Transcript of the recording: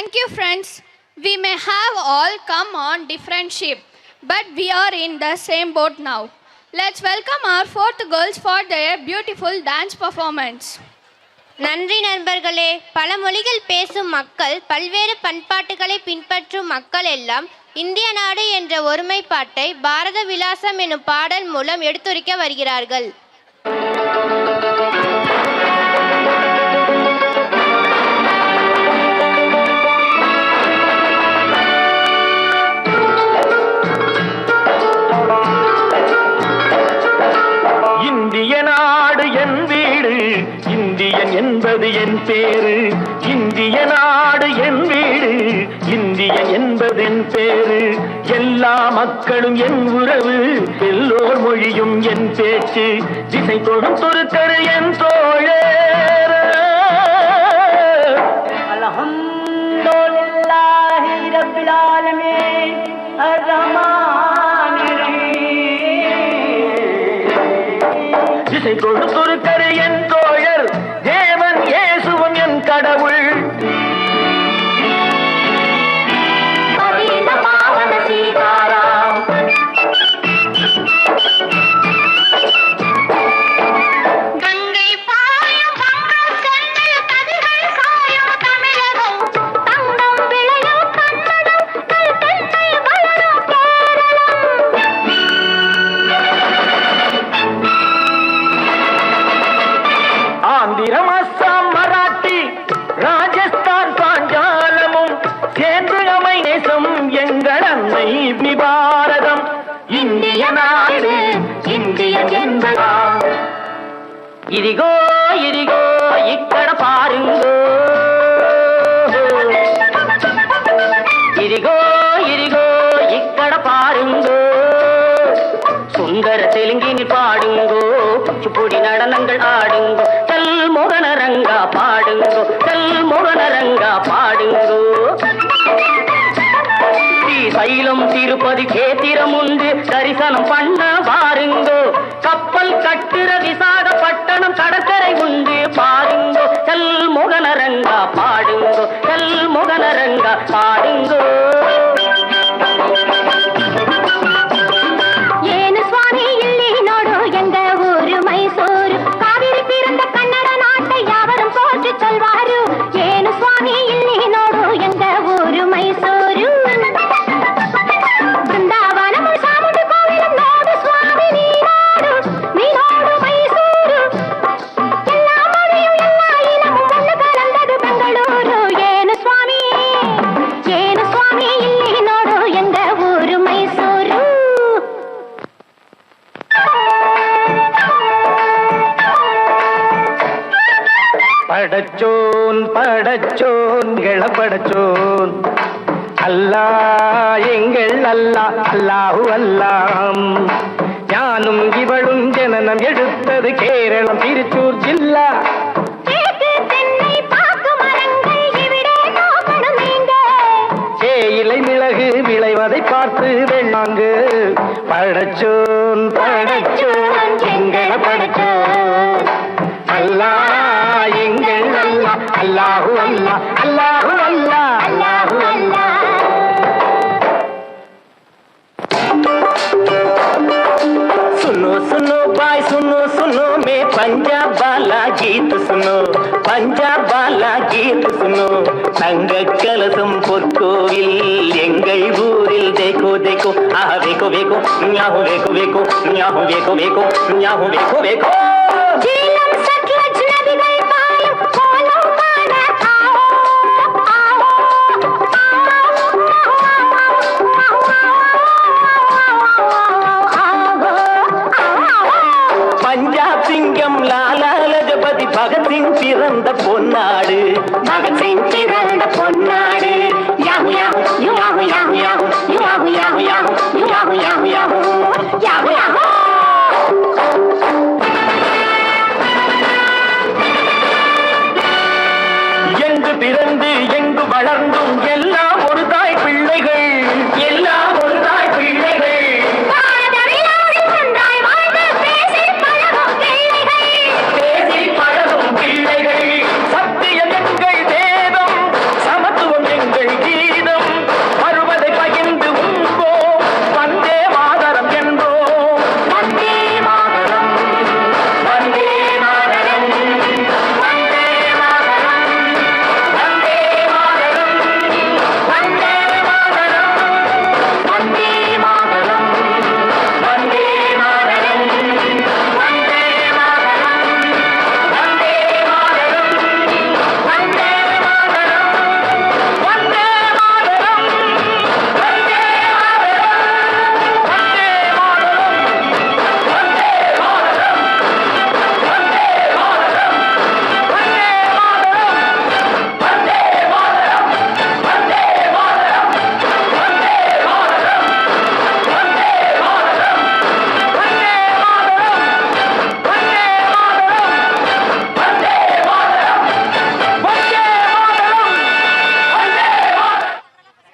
Thank you, friends. We may have all come on different ship, but we are in the same boat now. Let's welcome our fourth girls for their beautiful dance performance. நன்றி நண்பர்களே. பல மொழிகள் பேசும் மக்கள், பல்வேறு பண்பாட்டுகளை பின்பற்றும் மக்கள் எல்லாம் இந்திய நாடு என்ற ஒருமைப்பாட்டை பாரத விலாசம் எனும் பாடல் மூலம் எடுத்துரைக்க வருகிறார்கள். இந்திய நாடு என் வீடு, இந்தியன் என்பது என் பேரு. இந்திய நாடு என் வீடு, இந்தியன் என்பது என் பேரு. எல்லா மக்களும் என் உறவு, எல்லோர் மொழியும் என் பேச்சு. திசை தொடும் துருக்கரு என் தோழர். அல்ஹம்துலில்லாஹி ரப்பில் ஆலமீன் அர்-ரஹ்மானிர் திசை கொடுத்தொரு என் தோழர், தேவன் இயேசுவும் என் கடவுள். சீதாராம் கங்கை பாயும் வங்கம் செந்தில் கதிர்கள் காயும் தமிழகம், தங்கம் விளையும் கன்னடம், கல் தென்னை வளரும் கேரளம். ஆந்திரம், அஸ்ஸாம், மராட்டி, ராஜஸ்தான், பாஞ்சாலமும் சேர்ந்து அமை நேசம் எங்கள் அன்னை பாரதம். இந்திய நாடு இந்தியன் என்பதா. இதிகோ இதிகோ இக்கட பாருங்கோ, இதிகோ இதிகோ இக்கட பாருங்கோ. சுந்தர தெலுங்கினில் பாடுங்கோ, குச்சிப்புடி நடனங்கள் ஆடுங்கோ. கல் மோகனரங்கா பாடுங்கோ, கல் மோகனரங்கா பாடுங்கோ. ஸ்ரீசைலம் திருப்பதி கேத்திரம் உண்டு, தரிசனம் பண்ண வாருங்கோ. கப்பல் கட்டுற விசாகப்பட்டணம் கடற்கரை உண்டு பாருங்கோ. கல் மோகனரங்கா பாடுங்கோ, கல் மோகனரங்கா பாடுங்கோ. ಏನು ಸ್ವಾಮಿ ಇಲ್ಲಿ ನೋಡು ಎಂಗ ಊರು ಮೈಸೂರು, ಕಾವೇರಿ பிறந்த ಕನ್ನಡ நாட்டை யாவரும் போற்றி சொல்வாரு. ಏನು ಸ್ವಾಮಿ ಇಲ್ಲಿ ನೋಡು ಎಂಗ ಊರು ಮೈಸೂರು, ಬೃಂದಾವನಮು ಚಾಮುಂಡಿ ಕೋವಿಲು ನೋಡು ಸ್ವಾಮಿ ನೀ ನೋಡು ಮೈಸೂರು. ಎಲ್ಲಾ ಮನೆಯು ಎಲ್ಲಾ ಇನಮು ಒಂದು ಕಲಂದದು ಬೆಂಗಳೂರು. ಏನು ಸ್ವಾಮಿ ಇಲ್ಲಿ ನೋಡು ಎಂಗ ಊರು ಮೈಸೂರು. படச்சோன் படச்சோன் இளப்படச்சோன் அல்லா எங்கள் அல்லா, அல்லாஹு அல்லாம். ஞானும் இவளும் ஜனனம் எடுத்தது கேரளம், திருச்சூர் ஜில்லா. இலை மிளகு விளைவதை பார்த்து வெள்ளாங்கு. படச்சோன் படச்சோன் எங்கள படச்சோன் அல்லா எங்கள் அல்லா, அல்லாஹு அல்லா, அல்லாஹு அல்லா, அல்லாஹு அல்லா. सुनो सुनो भाई सुनो सुनो, मैं पंजाब वाला गीत सुनो, पंजाब वाला गीत सुनो. தங்க கலசம் பொற்கோவில் எங்கள் ஊரில் देखो देखो, ஆஹா வேகோ வேகோ, ஞாஹு வேகோ வேகோ, ஞாஹு வேகோ வேகோ, ஞாஹு வேகோ வேகோ. பஞ்சாப் சிங்கம் லாலா லஜபதி பகத்சிங் பிறந்த பொன்னாடு, பகத்சிங் பிறந்த பொன்னாடு. Yahoo yahoo yahoo yahoo yahoo yahoo yahoo yahoo yahoo yahoo yahoo yahoo yahoo. எங்கு பிறந்து எங்கு வளர்ந்து